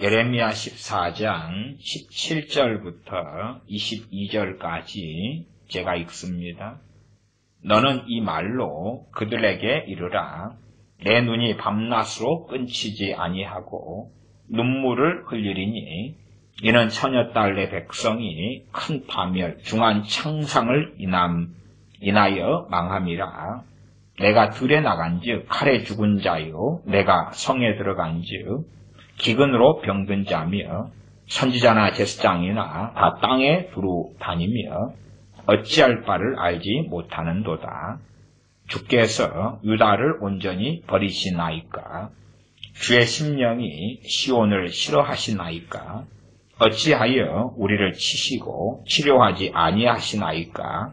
예레미야 14장 17절부터 22절까지 제가 읽습니다. 너는 이 말로 그들에게 이르라. 내 눈이 밤낮으로 끊치지 아니하고 눈물을 흘리리니 이는 처녀딸 내 백성이 큰 파멸 중한 창상을 인하여 망함이라. 내가 들에 나간즉 칼에 죽은 자요 내가 성에 들어간즉 기근으로 병든 자며 선지자나 제사장이나 다 땅에 두루 다니며 어찌할 바를 알지 못하는도다. 주께서 유다를 온전히 버리시나이까? 주의 심령이 시온을 싫어하시나이까? 어찌하여 우리를 치시고 치료하지 아니하시나이까?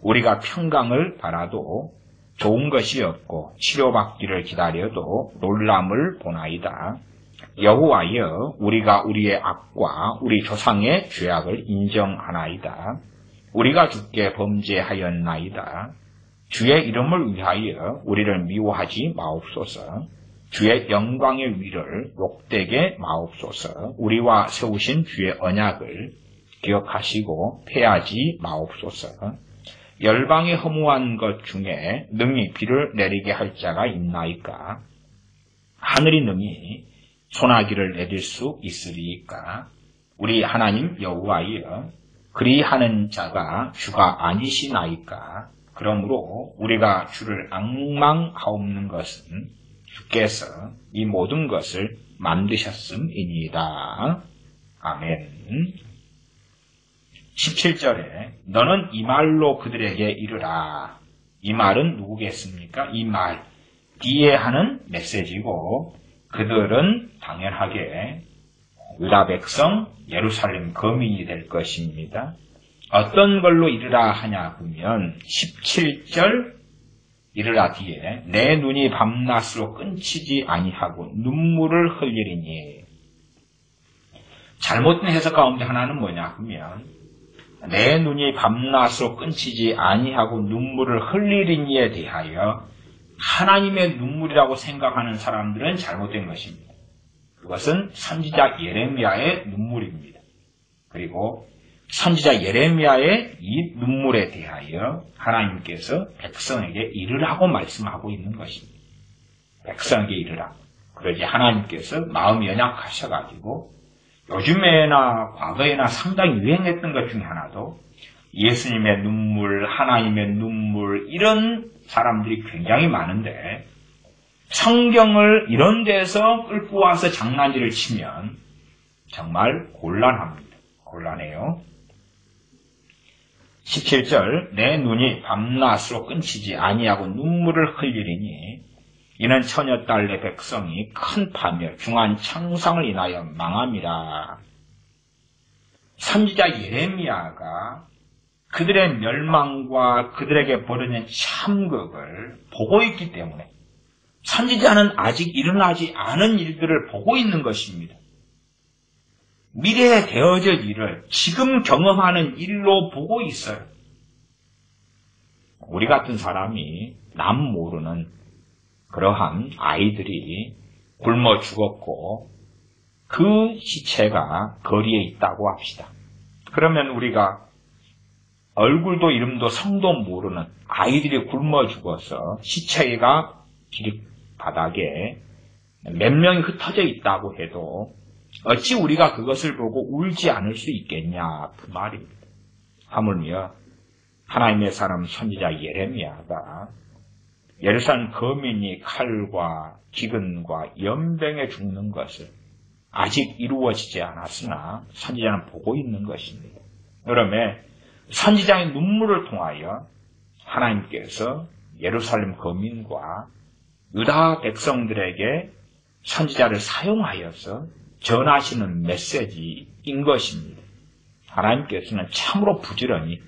우리가 평강을 바라도 좋은 것이 없고 치료받기를 기다려도 놀람을 보나이다. 여호와여, 우리가 우리의 악과 우리 조상의 죄악을 인정하나이다. 우리가 주께 범죄하였나이다. 주의 이름을 위하여 우리를 미워하지 마옵소서. 주의 영광의 위를 욕되게 마옵소서. 우리와 세우신 주의 언약을 기억하시고 패하지 마옵소서. 열방이 허무한 것 중에 능히 비를 내리게 할 자가 있나이까? 하늘이 능히 소나기를 내릴 수 있으리이까? 우리 하나님 여호와여, 그리하는 자가 주가 아니시나이까? 그러므로 우리가 주를 앙망하옵는 것은 주께서 이 모든 것을 만드셨음이니이다. 아멘. 17절에 너는 이 말로 그들에게 이르라. 이 말은 누구겠습니까? 이 말 뒤에 하는 메시지고 그들은 당연하게 유다 백성 예루살렘 거민이 될 것입니다. 어떤 걸로 이르라 하냐 하면 17절 이르라 뒤에 내 눈이 밤낮으로 끊치지 아니하고 눈물을 흘리리니, 잘못된 해석 가운데 하나는 뭐냐 하면 내 눈이 밤낮으로 끊치지 아니하고 눈물을 흘리리니에 대하여 하나님의 눈물이라고 생각하는 사람들은 잘못된 것입니다. 그것은 선지자 예레미야의 눈물입니다. 그리고 선지자 예레미야의 이 눈물에 대하여 하나님께서 백성에게 이르라고 말씀하고 있는 것입니다. 백성에게 이르라. 그러지 하나님께서 마음이 연약하셔가지고 요즘에나 과거에나 상당히 유행했던 것 중에 하나도 예수님의 눈물, 하나님의 눈물, 이런 사람들이 굉장히 많은데 성경을 이런 데서 끌고 와서 장난질을 치면 정말 곤란합니다. 곤란해요. 17절 내 눈이 밤낮으로 끊치지 아니하고 눈물을 흘리리니 이는 처녀딸 내 백성이 큰 파멸 중한 창상을 인하여 망함이라. 선지자 예레미야가 그들의 멸망과 그들에게 벌어진 참극을 보고 있기 때문에 선지자는 아직 일어나지 않은 일들을 보고 있는 것입니다. 미래에 되어질 일을 지금 경험하는 일로 보고 있어요. 우리 같은 사람이 남 모르는 그러한 아이들이 굶어 죽었고 그 시체가 거리에 있다고 합시다. 그러면 우리가 얼굴도 이름도 성도 모르는 아이들이 굶어 죽어서 시체가 길바닥에 몇 명이 흩어져 있다고 해도 어찌 우리가 그것을 보고 울지 않을 수 있겠냐 그 말입니다. 하물며 하나님의 사람 선지자 예레미야가 예루살렘 거민이 칼과 기근과 연병에 죽는 것을 아직 이루어지지 않았으나 선지자는 보고 있는 것입니다. 그러면 선지자의 눈물을 통하여 하나님께서 예루살렘 거민과 유다 백성들에게 선지자를 사용하여서 전하시는 메시지인 것입니다. 하나님께서는 참으로 부지런히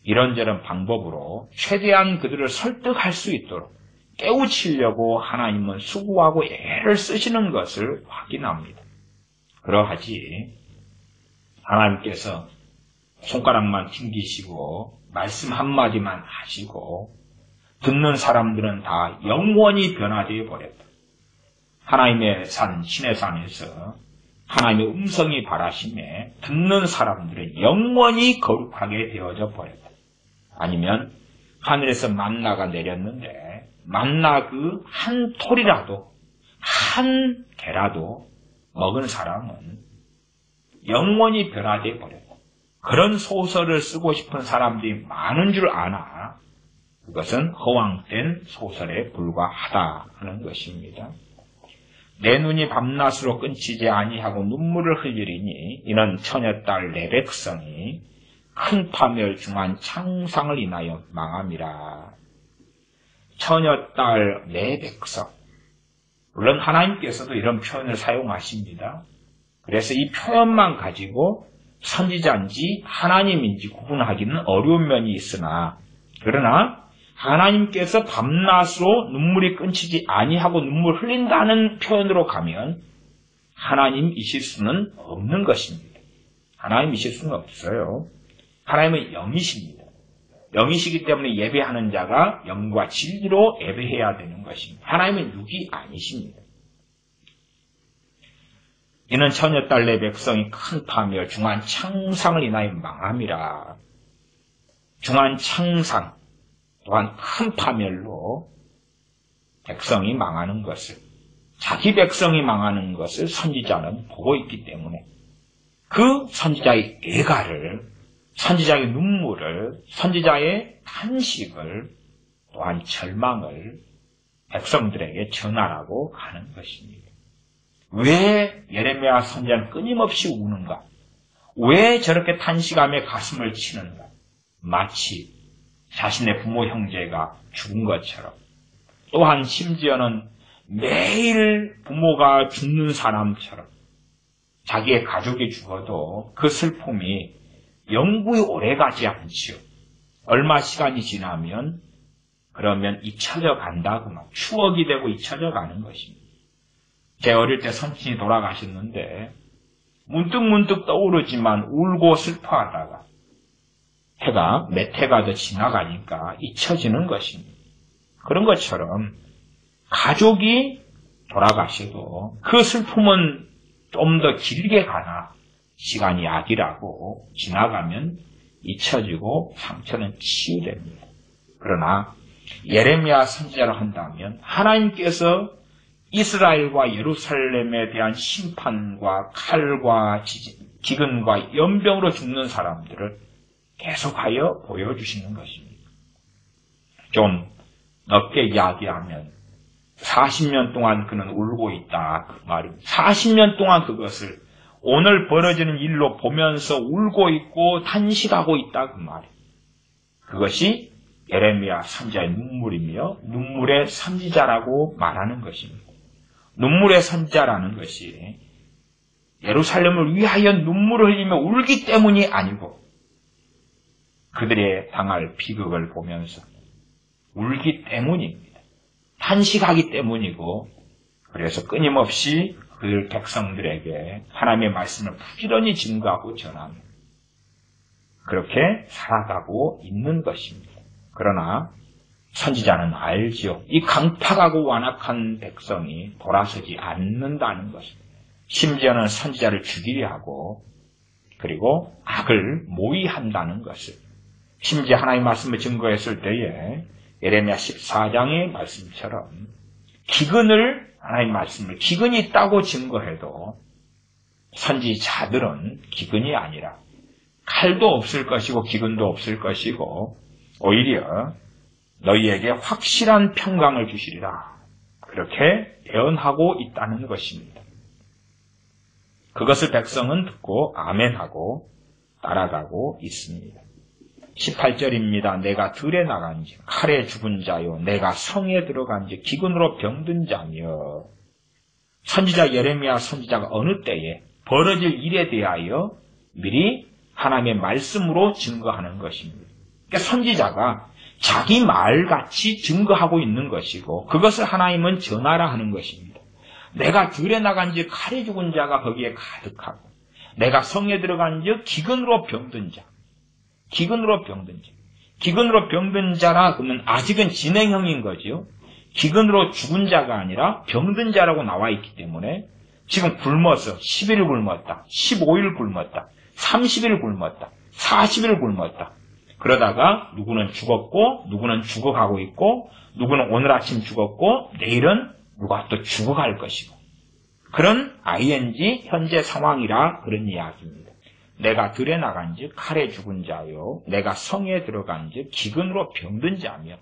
이런저런 방법으로 최대한 그들을 설득할 수 있도록 깨우치려고 하나님은 수고하고 애를 쓰시는 것을 확인합니다. 그러하지 하나님께서 손가락만 튕기시고 말씀 한마디만 하시고 듣는 사람들은 다 영원히 변화되어 버렸다. 하나님의 산, 신의 산에서 하나님의 음성이 바라심에 듣는 사람들은 영원히 거룩하게 되어져 버렸다. 아니면 하늘에서 만나가 내렸는데 만나 그 한 톨이라도 한 개라도 먹은 사람은 영원히 변화되어 버렸다. 그런 소설을 쓰고 싶은 사람들이 많은 줄 아나 그것은 허황된 소설에 불과하다 하는 것입니다. 내 눈이 밤낮으로 끊치지 아니하고 눈물을 흘리리니 이는 처녀딸 내 백성이 큰 파멸 중한 창상을 인하여 망함이라. 처녀딸 내 백성. 물론 하나님께서도 이런 표현을 사용하십니다. 그래서 이 표현만 가지고 선지자인지 하나님인지 구분하기는 어려운 면이 있으나 그러나 하나님께서 밤낮으로 눈물이 끊치지 아니하고 눈물 흘린다는 표현으로 가면 하나님이실 수는 없는 것입니다. 하나님이실 수는 없어요. 하나님은 영이십니다. 영이시기 때문에 예배하는 자가 영과 진리로 예배해야 되는 것입니다. 하나님은 육이 아니십니다. 이는 처녀딸 내 백성이 큰 파멸 중한 창상을 인하여 망함이라. 중한 창상 또한 큰 파멸로 백성이 망하는 것을 자기 백성이 망하는 것을 선지자는 보고 있기 때문에 그 선지자의 애가를 선지자의 눈물을 선지자의 탄식을 또한 절망을 백성들에게 전하라고 하는 것입니다. 왜 예레미야 선지자는 끊임없이 우는가? 왜 저렇게 탄식하며 가슴을 치는가? 마치 자신의 부모 형제가 죽은 것처럼 또한 심지어는 매일 부모가 죽는 사람처럼 자기의 가족이 죽어도 그 슬픔이 영구히 오래가지 않지요. 얼마 시간이 지나면 그러면 잊혀져 간다고 막 추억이 되고 잊혀져 가는 것입니다. 제 어릴 때 선친이 돌아가셨는데 문득문득 떠오르지만 울고 슬퍼하다가 몇 해가 더 지나가니까 잊혀지는 것입니다. 그런 것처럼 가족이 돌아가셔도 그 슬픔은 좀 더 길게 가나 시간이 약이라고 지나가면 잊혀지고 상처는 치유됩니다. 그러나 예레미야 선지자를 한다면 하나님께서 이스라엘과 예루살렘에 대한 심판과 칼과 기근과 연병으로 죽는 사람들을 계속하여 보여주시는 것입니다. 좀 넓게 이야기하면 40년 동안 그는 울고 있다 그 말입니다. 40년 동안 그것을 오늘 벌어지는 일로 보면서 울고 있고 탄식하고 있다 그 말입니다. 그것이 예레미야 선지자의 눈물이며 눈물의 선지자라고 말하는 것입니다. 눈물의 선지자라는 것이 예루살렘을 위하여 눈물을 흘리며 울기 때문이 아니고 그들의 당할 비극을 보면서 울기 때문입니다. 탄식하기 때문이고 그래서 끊임없이 그 백성들에게 하나님의 말씀을 부지런히 증거하고 전합니다. 그렇게 살아가고 있는 것입니다. 그러나 선지자는 알지요. 이 강팍하고 완악한 백성이 돌아서지 않는다는 것입니다. 심지어는 선지자를 죽이려 하고 그리고 악을 모의한다는 것을 심지어 하나님의 말씀을 증거했을 때에 예레미야 14장의 말씀처럼 하나님의 말씀을 기근이 있다고 증거해도 선지자들은 기근이 아니라 칼도 없을 것이고 기근도 없을 것이고 오히려 너희에게 확실한 평강을 주시리라. 그렇게 예언하고 있다는 것입니다. 그것을 백성은 듣고 아멘하고 따라가고 있습니다. 18절입니다. 내가 들에 나간지 칼에 죽은 자요 내가 성에 들어간지 기근으로 병든 자며 선지자 예레미야 선지자가 어느 때에 벌어질 일에 대하여 미리 하나님의 말씀으로 증거하는 것입니다. 그러니까 선지자가 자기 말같이 증거하고 있는 것이고 그것을 하나님은 전하라 하는 것입니다. 내가 들에 나간지 칼에 죽은 자가 거기에 가득하고 내가 성에 들어간지 기근으로 병든 자. 기근으로 병든 자. 기근으로 병든 자라 그러면 아직은 진행형인 거지요. 기근으로 죽은 자가 아니라 병든 자라고 나와 있기 때문에 지금 굶어서 10일 굶었다, 15일 굶었다, 30일 굶었다, 40일 굶었다. 그러다가 누구는 죽었고 누구는 죽어가고 있고 누구는 오늘 아침 죽었고 내일은 누가 또 죽어갈 것이고 그런 ing 현재 상황이라 그런 이야기입니다. 내가 들에 나간즉 칼에 죽은 자요 내가 성에 들어간즉 기근으로 병든 자며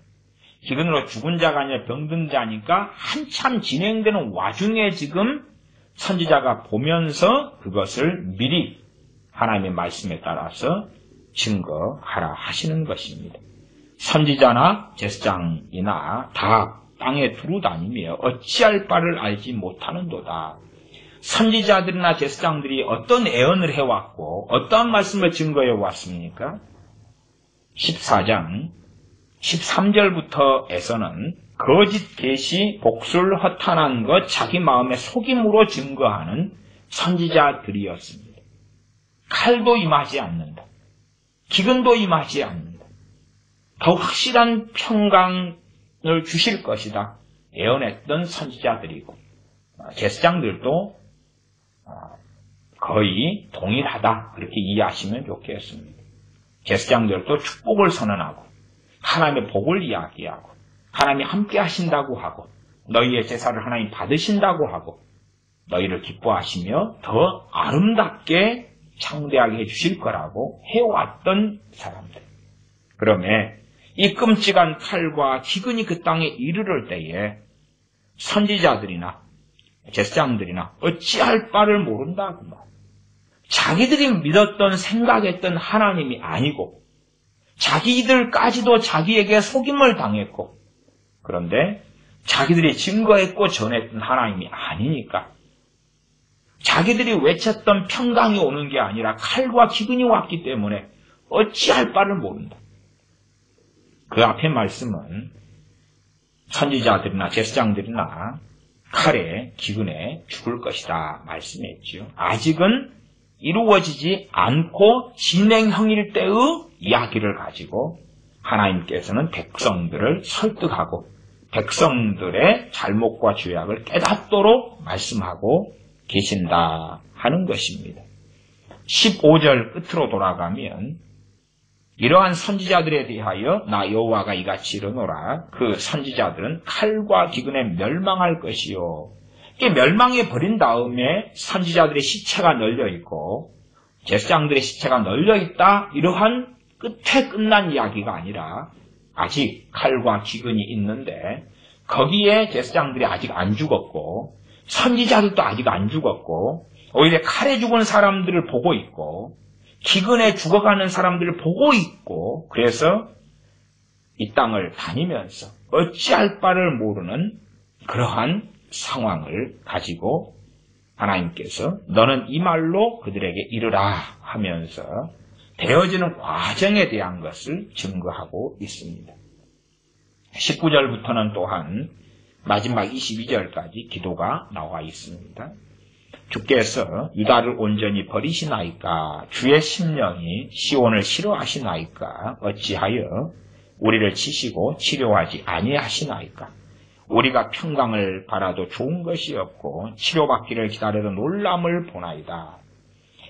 기근으로 죽은 자가 아니라 병든 자니까 한참 진행되는 와중에 지금 선지자가 보면서 그것을 미리 하나님의 말씀에 따라서 증거하라 하시는 것입니다. 선지자나 제사장이나 다 땅에 두루다니며 어찌할 바를 알지 못하는도다. 선지자들이나 제사장들이 어떤 애언을 해왔고 어떠한 말씀을 증거해 왔습니까? 14장 13절부터에서는 거짓 계시, 복술, 허탄한 것, 자기 마음의 속임으로 증거하는 선지자들이었습니다. 칼도 임하지 않는다. 기근도 임하지 않는다. 더 확실한 평강을 주실 것이다. 예언했던 선지자들이고 제사장들도 거의 동일하다. 그렇게 이해하시면 좋겠습니다. 제사장들도 축복을 선언하고 하나님의 복을 이야기하고 하나님이 함께 하신다고 하고 너희의 제사를 하나님 받으신다고 하고 너희를 기뻐하시며 더 아름답게 창대하게 해주실 거라고 해왔던 사람들. 그러면 이 끔찍한 칼과 기근이 그 땅에 이르를 때에 선지자들이나 제사장들이나 어찌할 바를 모른다고 말. 자기들이 믿었던 생각했던 하나님이 아니고 자기들까지도 자기에게 속임을 당했고 그런데 자기들이 증거했고 전했던 하나님이 아니니까 자기들이 외쳤던 평강이 오는 게 아니라 칼과 기근이 왔기 때문에 어찌할 바를 모른다. 그 앞에 말씀은 선지자들이나 제사장들이나 칼에 기근에 죽을 것이다 말씀했지요. 아직은 이루어지지 않고 진행형일 때의 이야기를 가지고 하나님께서는 백성들을 설득하고 백성들의 잘못과 죄악을 깨닫도록 말씀하고 계신다 하는 것입니다. 15절 끝으로 돌아가면 이러한 선지자들에 대하여 나 여호와가 이같이 이르노라. 그 선지자들은 칼과 기근에 멸망할 것이요. 이게 멸망해 버린 다음에 선지자들의 시체가 널려 있고 제사장들의 시체가 널려 있다. 이러한 끝에 끝난 이야기가 아니라 아직 칼과 기근이 있는데 거기에 제사장들이 아직 안 죽었고 선지자들도 아직 안 죽었고 오히려 칼에 죽은 사람들을 보고 있고 기근에 죽어가는 사람들을 보고 있고 그래서 이 땅을 다니면서 어찌할 바를 모르는 그러한 상황을 가지고 하나님께서 너는 이 말로 그들에게 이르라 하면서 되어지는 과정에 대한 것을 증거하고 있습니다. 19절부터는 또한 마지막 22절까지 기도가 나와 있습니다. 주께서 유다를 온전히 버리시나이까 주의 심령이 시온을 싫어하시나이까 어찌하여 우리를 치시고 치료하지 아니하시나이까 우리가 평강을 바라도 좋은 것이 없고 치료받기를 기다려도 놀람을 보나이다.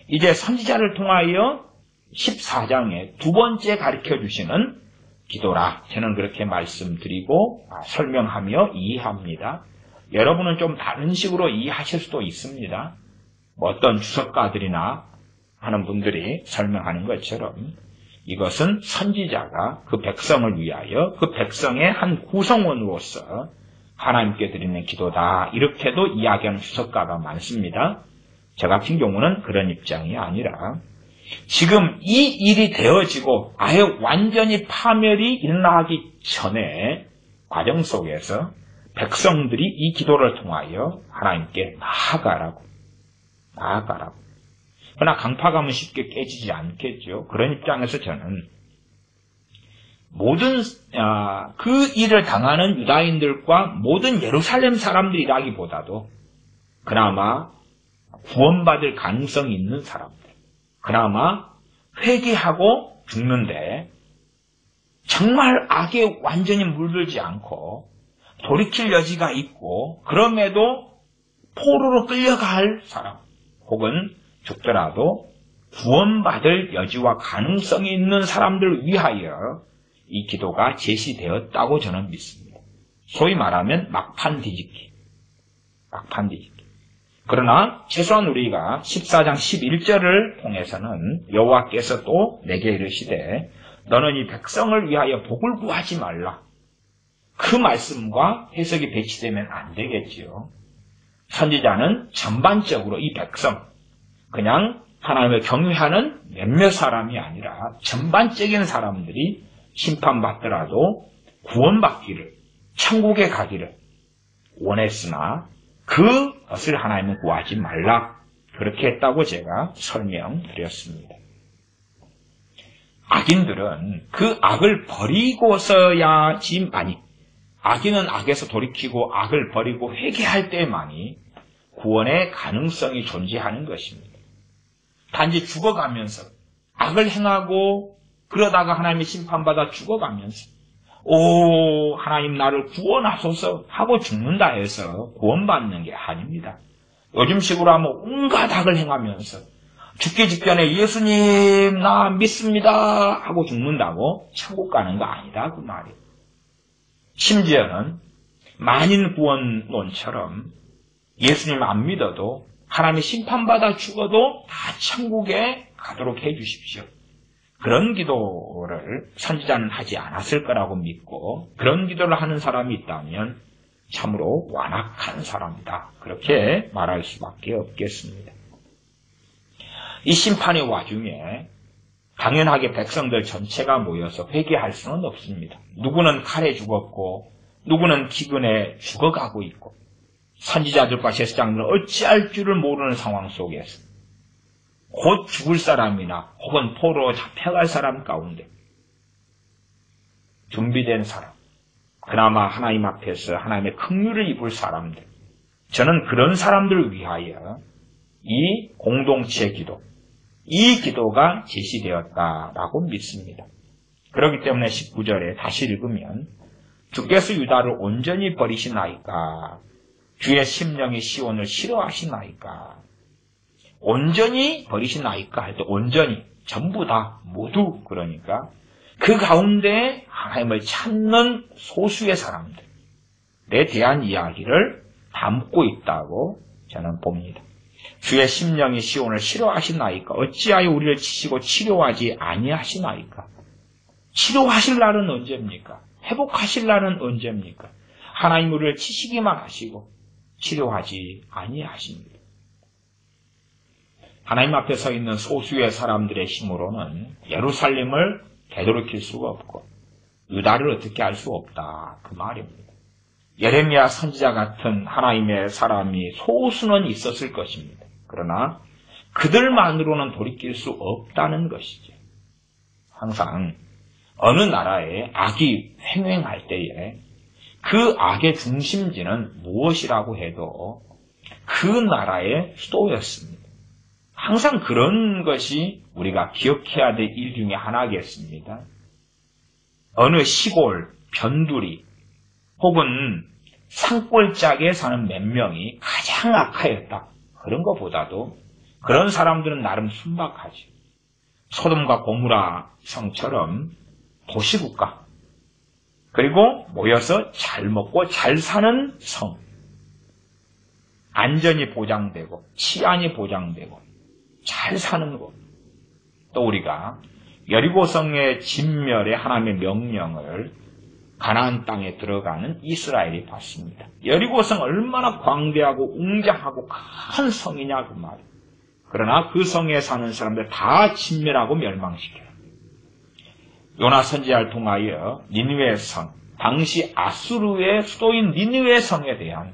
이제 선지자를 통하여 14장에 두 번째 가르쳐 주시는 기도라. 저는 그렇게 말씀드리고 설명하며 이해합니다. 여러분은 좀 다른 식으로 이해하실 수도 있습니다. 어떤 주석가들이나 하는 분들이 설명하는 것처럼 이것은 선지자가 그 백성을 위하여 그 백성의 한 구성원으로서 하나님께 드리는 기도다. 이렇게도 이야기하는 주석가가 많습니다. 저 같은 경우는 그런 입장이 아니라 지금 이 일이 되어지고 아예 완전히 파멸이 일어나기 전에 과정 속에서 백성들이 이 기도를 통하여 하나님께 나아가라고. 그러나 강파감은 쉽게 깨지지 않겠죠. 그런 입장에서 저는 모든 그 일을 당하는 유다인들과 모든 예루살렘 사람들이라기보다도 그나마 구원받을 가능성이 있는 사람들, 그나마 회개하고 죽는데 정말 악에 완전히 물들지 않고 돌이킬 여지가 있고 그럼에도 포로로 끌려갈 사람, 혹은 죽더라도 구원받을 여지와 가능성이 있는 사람들을 위하여 이 기도가 제시되었다고 저는 믿습니다. 소위 말하면 막판 뒤집기. 그러나 최소한 우리가 14장 11절을 통해서는 여호와께서 또 내게 이르시되 너는 이 백성을 위하여 복을 구하지 말라. 그 말씀과 해석이 배치되면 안 되겠지요. 선지자는 전반적으로 이 백성, 그냥 하나님을 경외하는 몇몇 사람이 아니라 전반적인 사람들이 심판받더라도 구원받기를, 천국에 가기를 원했으나 그것을 하나님은 구하지 말라. 그렇게 했다고 제가 설명드렸습니다. 악인들은 그 악을 버리고서야지, 악인은 악에서 돌이키고 악을 버리고 회개할 때만이 구원의 가능성이 존재하는 것입니다. 단지 죽어가면서 악을 행하고 그러다가 하나님의 심판받아 죽어가면서 하나님 나를 구원하소서 하고 죽는다 해서 구원받는 게 아닙니다. 요즘식으로 하면 온갖 악을 행하면서 죽기 직전에 예수님 나 믿습니다 하고 죽는다고 천국 가는 거 아니다 그 말이에요. 심지어는 만인 구원론처럼 예수님 안 믿어도 하나님의 심판받아 죽어도 다 천국에 가도록 해주십시오. 그런 기도를 선지자는 하지 않았을 거라고 믿고 그런 기도를 하는 사람이 있다면 참으로 완악한 사람이다. 그렇게 말할 수밖에 없겠습니다. 이 심판의 와중에 당연하게 백성들 전체가 모여서 회개할 수는 없습니다. 누구는 칼에 죽었고 누구는 기근에 죽어가고 있고 선지자들과 제사장들은 어찌할 줄을 모르는 상황 속에서 곧 죽을 사람이나 혹은 포로로 잡혀갈 사람 가운데 준비된 사람, 그나마 하나님 앞에서 하나님의 긍휼을 입을 사람들, 저는 그런 사람들을 위하여 이 공동체 기도, 이 기도가 제시되었다라고 믿습니다. 그렇기 때문에 19절에 다시 읽으면 주께서 유다를 온전히 버리시나이까? 주의 심령이 시온을 싫어하시나이까? 온전히 버리시나이까? 할 때 온전히, 전부 다, 모두 그러니까 그 가운데 하나님을 찾는 소수의 사람들에 대한 이야기를 담고 있다고 저는 봅니다. 주의 심령이 시온을 싫어하시나이까? 어찌하여 우리를 치시고 치료하지 아니하시나이까? 치료하실 날은 언제입니까? 회복하실 날은 언제입니까? 하나님 우리를 치시기만 하시고 치료하지 아니하십니다. 하나님 앞에 서 있는 소수의 사람들의 힘으로는 예루살렘을 되돌이킬 수가 없고 유다를 어떻게 할 수 없다. 그 말입니다. 예레미야 선지자 같은 하나님의 사람이 소수는 있었을 것입니다. 그러나 그들만으로는 돌이킬 수 없다는 것이죠. 항상 어느 나라에 악이 횡행할 때에 그 악의 중심지는 무엇이라고 해도 그 나라의 수도였습니다. 항상 그런 것이 우리가 기억해야 될 일 중에 하나겠습니다. 어느 시골, 변두리 혹은 산골짜기에 사는 몇 명이 가장 악하였다. 그런 것보다도 그런 사람들은 나름 순박하죠. 소돔과 고무라 성처럼 도시국가, 그리고 모여서 잘 먹고 잘 사는 성, 안전이 보장되고 치안이 보장되고 잘 사는 곳. 또 우리가 여리고성의 진멸의 하나님의 명령을 가나안 땅에 들어가는 이스라엘이 받습니다. 여리고성 얼마나 광대하고 웅장하고 큰 성이냐 그 말이에요. 그러나 그 성에 사는 사람들 다 진멸하고 멸망시켜요. 요나 선지자를 통하여 니느웨 성, 당시 아수르의 수도인 니느웨 성에 대한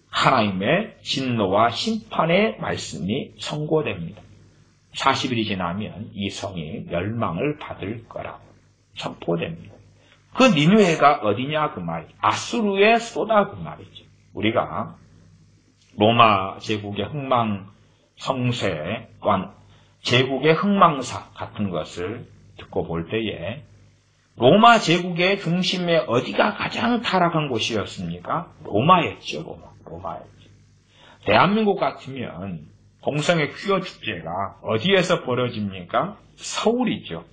하나님의 진노와 심판의 말씀이 선고됩니다. 40일이 지나면 이 성이 멸망을 받을 거라고 선포됩니다. 그 니느웨가 어디냐 그 말이죠. 아수르의 수도다 그 말이죠. 우리가 로마 제국의 흥망 성쇠 또한 제국의 흥망사 같은 것을 듣고 볼 때에 로마 제국의 중심에 어디가 가장 타락한 곳이었습니까? 로마였죠. 로마였죠. 대한민국 같으면 공성의 퀴어 축제가 어디에서 벌어집니까? 서울이죠.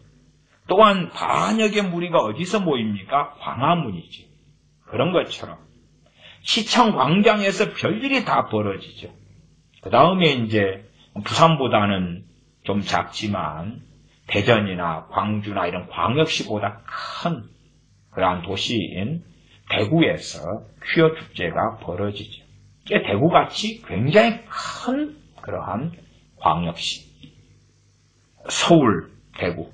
또한 반역의 무리가 어디서 모입니까? 광화문이죠. 그런 것처럼 시청 광장에서 별일이 다 벌어지죠. 그 다음에 이제 부산보다는 좀 작지만 대전이나 광주나 이런 광역시보다 큰 그러한 도시인 대구에서 퀴어 축제가 벌어지죠. 대구같이 굉장히 큰 그러한 광역시. 서울, 대구.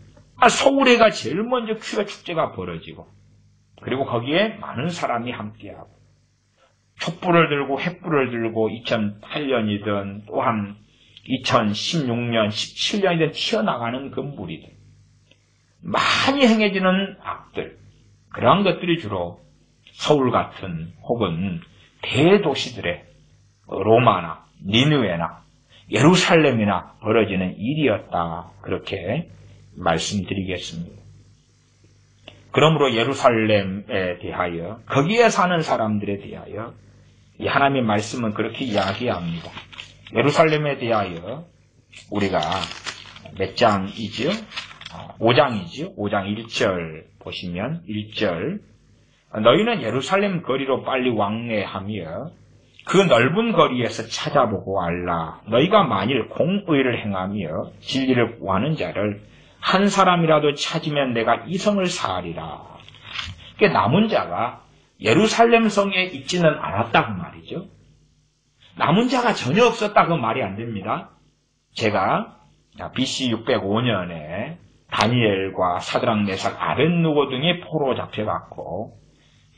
서울에가 제일 먼저 퀴어 축제가 벌어지고, 그리고 거기에 많은 사람이 함께하고, 촛불을 들고 횃불을 들고 2008년이든 또한 2016년, 17년이든 튀어나가는 그 무리들. 많이 행해지는 악들. 그러한 것들이 주로 서울 같은 혹은 대도시들의 로마나 니느웨나 예루살렘이나 벌어지는 일이었다. 그렇게 말씀드리겠습니다. 그러므로 예루살렘에 대하여 거기에 사는 사람들에 대하여 이 하나님의 말씀은 그렇게 이야기합니다. 예루살렘에 대하여 우리가 몇 장이지요? 5장이지요? 5장 1절 보시면 1절 너희는 예루살렘 거리로 빨리 왕래하며 그 넓은 거리에서 찾아보고 알라. 너희가 만일 공의를 행하며 진리를 구하는 자를 한 사람이라도 찾으면 내가 이 성을 사하리라. 그러니까 남은 자가 예루살렘 성에 있지는 않았다고 말이죠. 남은 자가 전혀 없었다 그 말이 안 됩니다. 제가 BC 605년에 다니엘과 사드락 메삭 아벳느고 등이 포로로 잡혀갔고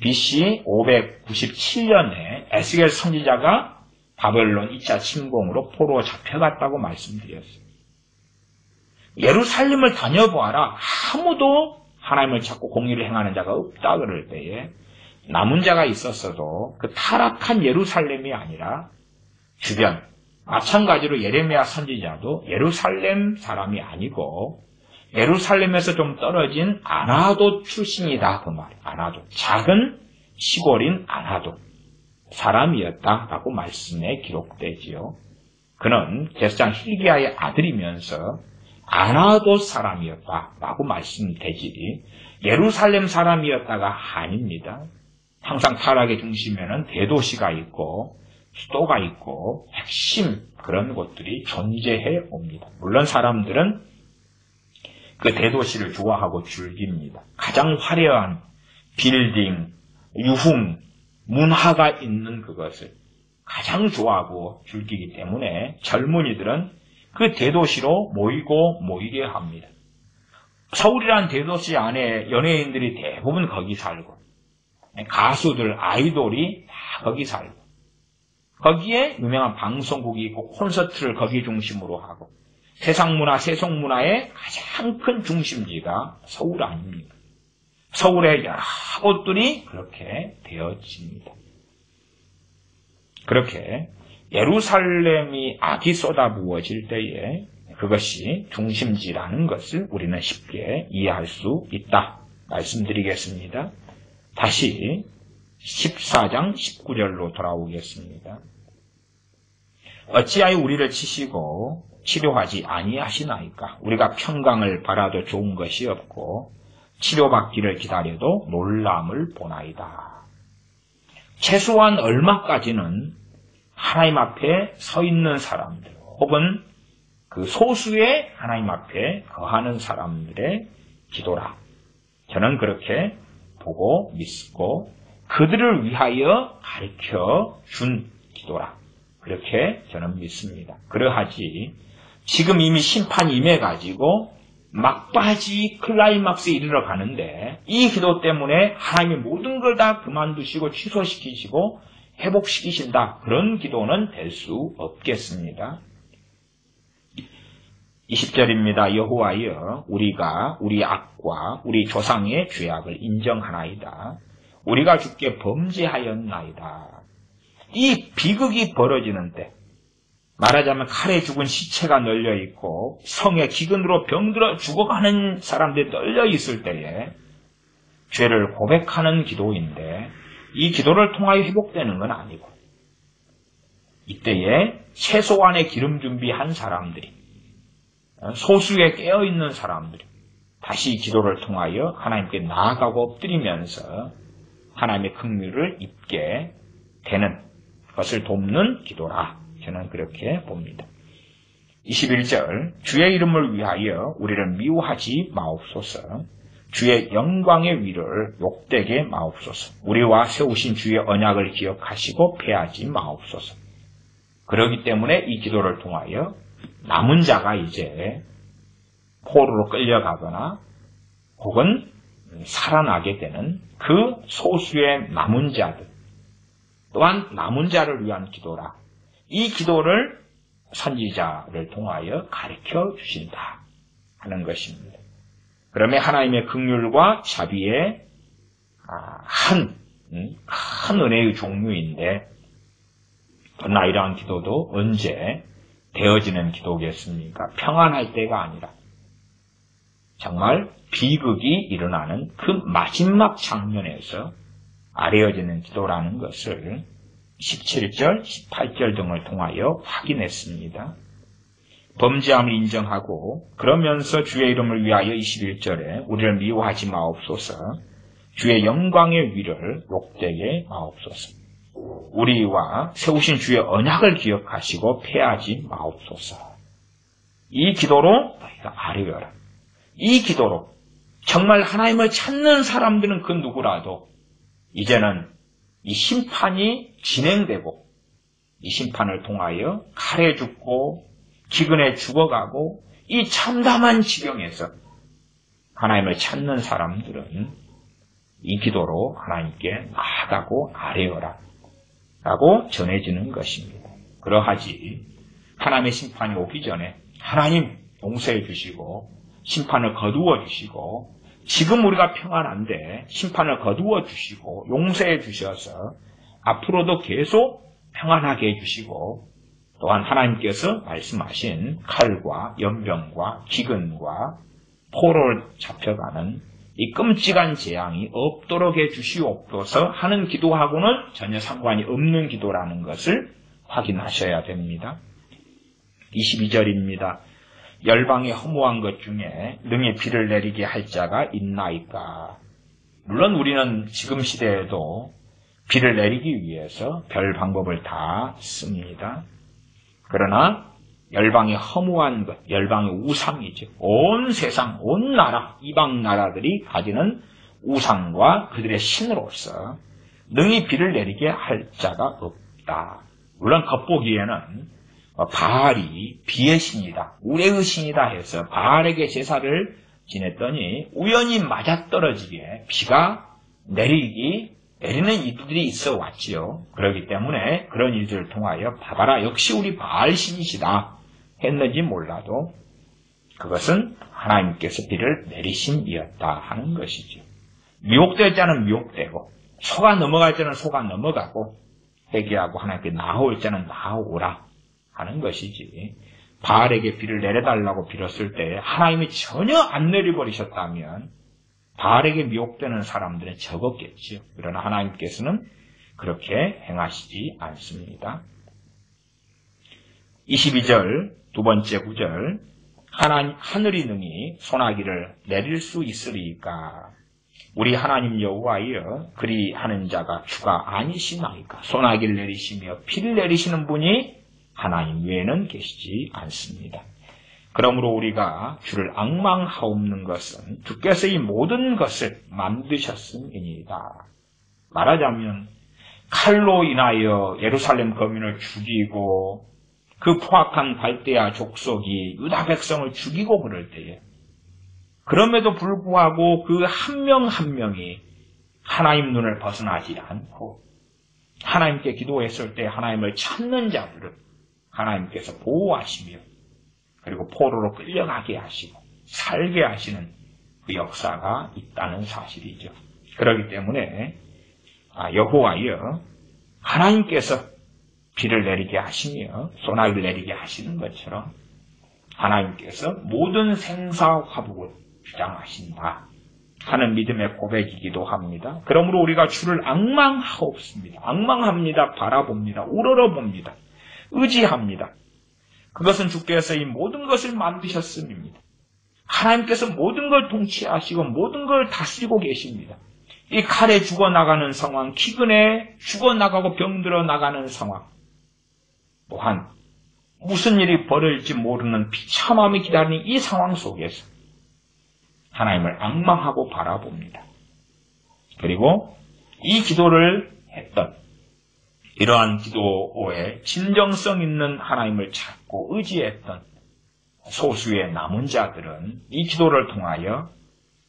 BC 597년에 에스겔 선지자가 바벨론 2차 침공으로 포로로 잡혀갔다고 말씀드렸어요. 예루살렘을 다녀보아라. 아무도 하나님을 찾고 공의를 행하는 자가 없다 그럴 때에 남은 자가 있었어도 그 타락한 예루살렘이 아니라 주변, 마찬가지로 예레미야 선지자도 예루살렘 사람이 아니고 예루살렘에서 좀 떨어진 아나도 출신이다 그 말이에요. 아나도, 작은 시골인 아나도 사람이었다라고 말씀에 기록되지요. 그는 제사장 hil기야의 아들이면서 아나도 사람이었다라고 말씀되지 예루살렘 사람이었다가 아닙니다. 항상 타락의 중심에는 대도시가 있고 수도가 있고 핵심 그런 곳들이 존재해 옵니다. 물론 사람들은 그 대도시를 좋아하고 즐깁니다. 가장 화려한 빌딩, 유흥, 문화가 있는 그것을 가장 좋아하고 즐기기 때문에 젊은이들은 그 대도시로 모이게 합니다. 서울이란 대도시 안에 연예인들이 대부분 거기 살고 가수들, 아이돌이 다 거기 살고 거기에 유명한 방송국이 있고 콘서트를 거기 중심으로 하고 세상 문화, 세속 문화의 가장 큰 중심지가 서울 아닙니까? 서울의 여러 곳들이 그렇게 되어집니다. 그렇게 예루살렘이 악이 쏟아부어질 때에 그것이 중심지라는 것을 우리는 쉽게 이해할 수 있다. 말씀드리겠습니다. 다시 14장 19절로 돌아오겠습니다. 어찌하여 우리를 치시고 치료하지 아니하시나이까? 우리가 평강을 바라도 좋은 것이 없고 치료받기를 기다려도 놀람을 보나이다. 최소한 얼마까지는 하나님 앞에 서 있는 사람들 혹은 그 소수의 하나님 앞에 거하는 사람들의 기도라. 저는 그렇게 보고 믿고 그들을 위하여 가르쳐 준 기도라. 그렇게 저는 믿습니다. 그러하지 지금 이미 심판이 임해가지고 막바지 클라이막스에 이르러 가는데 이 기도 때문에 하나님이 모든 걸 다 그만두시고 취소시키시고 회복시키신다. 그런 기도는 될 수 없겠습니다. 20절입니다. 여호와여 우리가 우리 악과 우리 조상의 죄악을 인정하나이다. 우리가 주께 범죄하였나이다. 이 비극이 벌어지는 때 말하자면 칼에 죽은 시체가 널려있고 성에 기근으로 병들어 죽어가는 사람들이 널려있을 때에 죄를 고백하는 기도인데 이 기도를 통하여 회복되는 건 아니고 이때에 최소한의 기름 준비한 사람들이, 소수에 깨어있는 사람들이 다시 기도를 통하여 하나님께 나아가고 엎드리면서 하나님의 긍휼을 입게 되는 것을 돕는 기도라. 저는 그렇게 봅니다. 21절, 주의 이름을 위하여 우리를 미워하지 마옵소서. 주의 영광의 위를 욕되게 마옵소서. 우리와 세우신 주의 언약을 기억하시고 패하지 마옵소서. 그렇기 때문에 이 기도를 통하여 남은 자가 이제 포로로 끌려가거나 혹은 살아나게 되는 그 소수의 남은 자들, 또한 남은 자를 위한 기도라. 이 기도를 선지자를 통하여 가르쳐 주신다 하는 것입니다. 그러면 하나님의 긍휼과 자비의 큰 은혜의 종류인데, 그러나 이러한 기도도 언제 되어지는 기도겠습니까? 평안할 때가 아니라 정말 비극이 일어나는 그 마지막 장면에서 아뢰어지는 기도라는 것을 17절, 18절 등을 통하여 확인했습니다. 범죄함을 인정하고 그러면서 주의 이름을 위하여 21절에 우리를 미워하지 마옵소서. 주의 영광의 위를 욕되게 마옵소서. 우리와 세우신 주의 언약을 기억하시고 패하지 마옵소서. 이 기도로 너희가 아뢰어라. 이 기도로 정말 하나님을 찾는 사람들은 그 누구라도 이제는 이 심판이 진행되고 이 심판을 통하여 칼에 죽고 기근에 죽어가고 이 참담한 지경에서 하나님을 찾는 사람들은 이 기도로 하나님께 나아가고 아뢰어라 라고 전해지는 것입니다. 그러하지 하나님의 심판이 오기 전에 하나님 용서해 주시고 심판을 거두어 주시고 지금 우리가 평안한데 심판을 거두어 주시고 용서해 주셔서 앞으로도 계속 평안하게 해주시고 또한 하나님께서 말씀하신 칼과 연병과 기근과 포로를 잡혀가는 이 끔찍한 재앙이 없도록 해주시옵소서 하는 기도하고는 전혀 상관이 없는 기도라는 것을 확인하셔야 됩니다. 22절입니다. 열방이 허무한 것 중에 능히 비를 내리게 할 자가 있나이까. 물론 우리는 지금 시대에도 비를 내리기 위해서 별 방법을 다 씁니다. 그러나 열방이 허무한 것, 열방의 우상이죠. 온 세상, 온 나라, 이방 나라들이 가지는 우상과 그들의 신으로서 능히 비를 내리게 할 자가 없다. 물론 겉보기에는 바알이 비의 신이다, 우레의 신이다 해서 바알에게 제사를 지냈더니 우연히 맞아떨어지게 비가 내리는 일들이 있어 왔지요. 그렇기 때문에 그런 일들을 통하여 봐봐라, 역시 우리 바알 신이시다 했는지 몰라도 그것은 하나님께서 비를 내리심이었다 하는 것이죠. 미혹될 자는 미혹되고 속아 넘어갈 자는 속아 넘어가고 회개하고 하나님께 나아올 자는 나아오라 하는 것이지, 바알에게 비를 내려달라고 빌었을 때 하나님이 전혀 안 내려버리셨다면 바알에게 미혹되는 사람들은 적었겠지요. 그러나 하나님께서는 그렇게 행하시지 않습니다. 22절 두 번째 구절, 하늘이 능히 소나기를 내릴 수 있으리까. 우리 하나님 여호와여 그리 하는 자가 주가 아니시나이까. 소나기를 내리시며 비를 내리시는 분이 하나님 외에는 계시지 않습니다. 그러므로 우리가 주를 앙망하옵는 것은 주께서 이 모든 것을 만드셨음이니이다. 말하자면 칼로 인하여 예루살렘 거민을 죽이고 그 포악한 갈대아 족속이 유다 백성을 죽이고 그럴 때에, 그럼에도 불구하고 그 한 명 한 명이 하나님 눈을 벗어나지 않고 하나님께 기도했을 때 하나님을 찾는 자들을 하나님께서 보호하시며 그리고 포로로 끌려가게 하시고 살게 하시는 그 역사가 있다는 사실이죠. 그렇기 때문에 여호와여 하나님께서 비를 내리게 하시며 소나기를 내리게 하시는 것처럼 하나님께서 모든 생사 화복을 주장하신다 하는 믿음의 고백이기도 합니다. 그러므로 우리가 주를 앙망하옵습니다. 앙망합니다. 바라봅니다. 우러러봅니다. 의지합니다. 그것은 주께서 이 모든 것을 만드셨음입니다. 하나님께서 모든 걸 통치하시고 모든 걸 다스리고 계십니다. 이 칼에 죽어나가는 상황, 기근에 죽어나가고 병들어 나가는 상황, 또한 무슨 일이 벌어질지 모르는 비참함이 기다리는 이 상황 속에서 하나님을 앙망하고 바라봅니다. 그리고 이 기도를 했던 이러한 기도의 진정성 있는 하나님을 찾고 의지했던 소수의 남은 자들은 이 기도를 통하여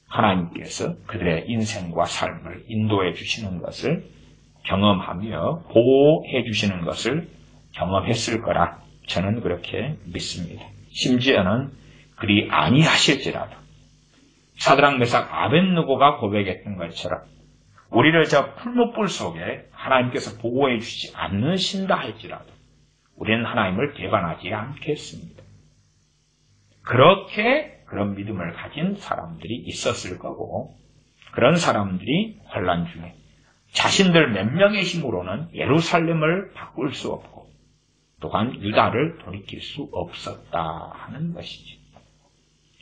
하나님께서 그들의 인생과 삶을 인도해 주시는 것을 경험하며 보호해 주시는 것을 경험했을 거라 저는 그렇게 믿습니다. 심지어는 그리 아니하실지라도 사드락 메삭 아벳느고가 고백했던 것처럼 우리를 저 풀무불 속에 하나님께서 보호해 주시지 않으신다 할지라도 우리는 하나님을 배반하지 않겠습니다. 그렇게 그런 믿음을 가진 사람들이 있었을 거고 그런 사람들이 환난 중에 자신들 몇 명의 힘으로는 예루살렘을 바꿀 수 없고 또한 유다를 돌이킬 수 없었다 하는 것이죠.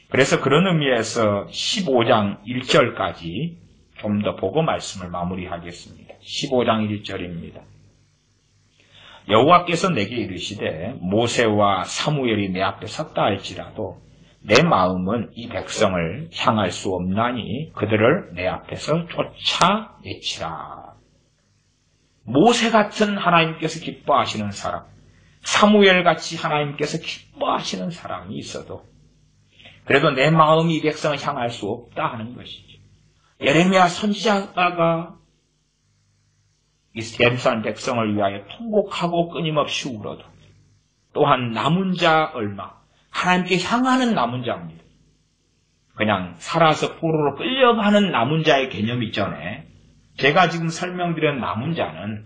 그래서 그런 의미에서 15장 1절까지 좀 더 보고 말씀을 마무리하겠습니다. 15장 1절입니다. 여호와께서 내게 이르시되 모세와 사무엘이 내 앞에 섰다 할지라도 내 마음은 이 백성을 향할 수 없나니 그들을 내 앞에서 쫓아내치라. 모세 같은 하나님께서 기뻐하시는 사람, 사무엘같이 하나님께서 기뻐하시는 사람이 있어도 그래도 내 마음이 이 백성을 향할 수 없다 하는 것이죠. 예레미야 선지자가 이 예루살렘 백성을 위하여 통곡하고 끊임없이 울어도 또한 남은 자 얼마, 하나님께 향하는 남은 자입니다. 그냥 살아서 포로로 끌려가는 남은 자의 개념 이전에 제가 지금 설명드린 남은 자는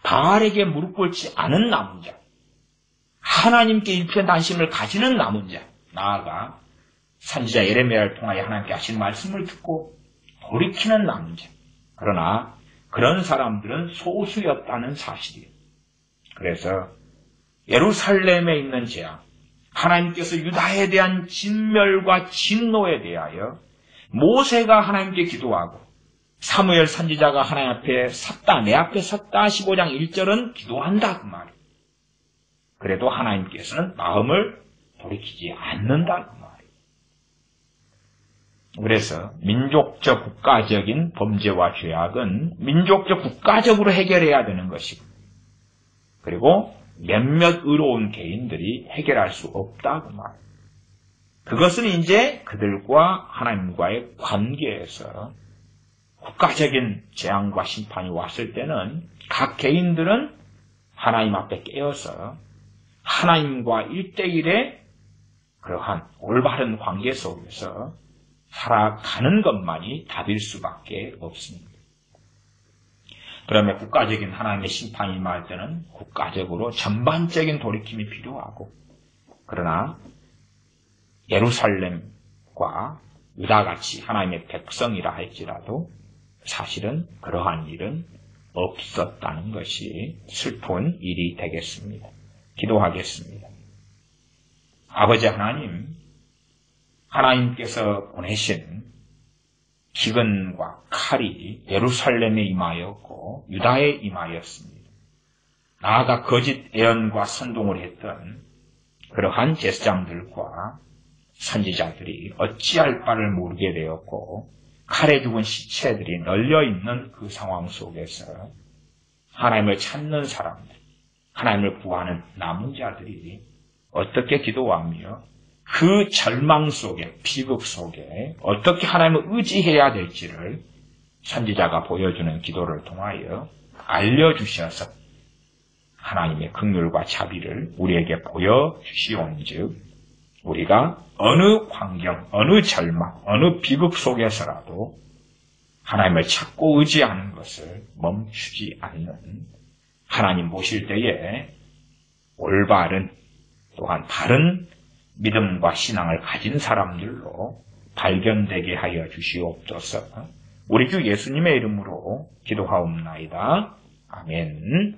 바알에게 무릎 꿇지 않은 남은 자, 하나님께 일편단심을 가지는 남은 자, 나아가 선지자 예레미야를 통하여 하나님께 하신 말씀을 듣고 돌이키는 남은 자. 그러나 그런 사람들은 소수였다는 사실이에요. 그래서 예루살렘에 있는 재앙, 하나님께서 유다에 대한 진멸과 진노에 대하여 모세가 하나님께 기도하고 사무엘 선지자가 하나님 앞에 섰다, 내 앞에 섰다 15장 1절은 기도한다 그 말이에요. 그래도 하나님께서는 마음을 돌이키지 않는다 그 말이에요. 그래서 민족적 국가적인 범죄와 죄악은 민족적 국가적으로 해결해야 되는 것이고 그리고 몇몇 의로운 개인들이 해결할 수 없다 그 말이에요. 그것은 이제 그들과 하나님과의 관계에서 국가적인 재앙과 심판이 왔을 때는 각 개인들은 하나님 앞에 깨어서 하나님과 1대1의 그러한 올바른 관계 속에서 살아가는 것만이 답일 수밖에 없습니다. 그러면 국가적인 하나님의 심판이 임할 때는 국가적으로 전반적인 돌이킴이 필요하고 그러나 예루살렘과 유다같이 하나님의 백성이라 할지라도 사실은 그러한 일은 없었다는 것이 슬픈 일이 되겠습니다. 기도하겠습니다. 아버지 하나님, 하나님께서 보내신 기근과 칼이 예루살렘에 임하였고 유다에 임하였습니다. 나아가 거짓 예언과 선동을 했던 그러한 제사장들과 선지자들이 어찌할 바를 모르게 되었고 칼에 죽은 시체들이 널려있는 그 상황 속에서 하나님을 찾는 사람들, 하나님을 구하는 남은 자들이 어떻게 기도하며 그 절망 속에, 비극 속에 어떻게 하나님을 의지해야 될지를 선지자가 보여주는 기도를 통하여 알려주셔서 하나님의 긍휼과 자비를 우리에게 보여주시온즉 우리가 어느 환경, 어느 절망, 어느 비극 속에서라도 하나님을 찾고 의지하는 것을 멈추지 않는 하나님 모실 때에 올바른 또한 바른 믿음과 신앙을 가진 사람들로 발견되게 하여 주시옵소서. 우리 주 예수님의 이름으로 기도하옵나이다. 아멘.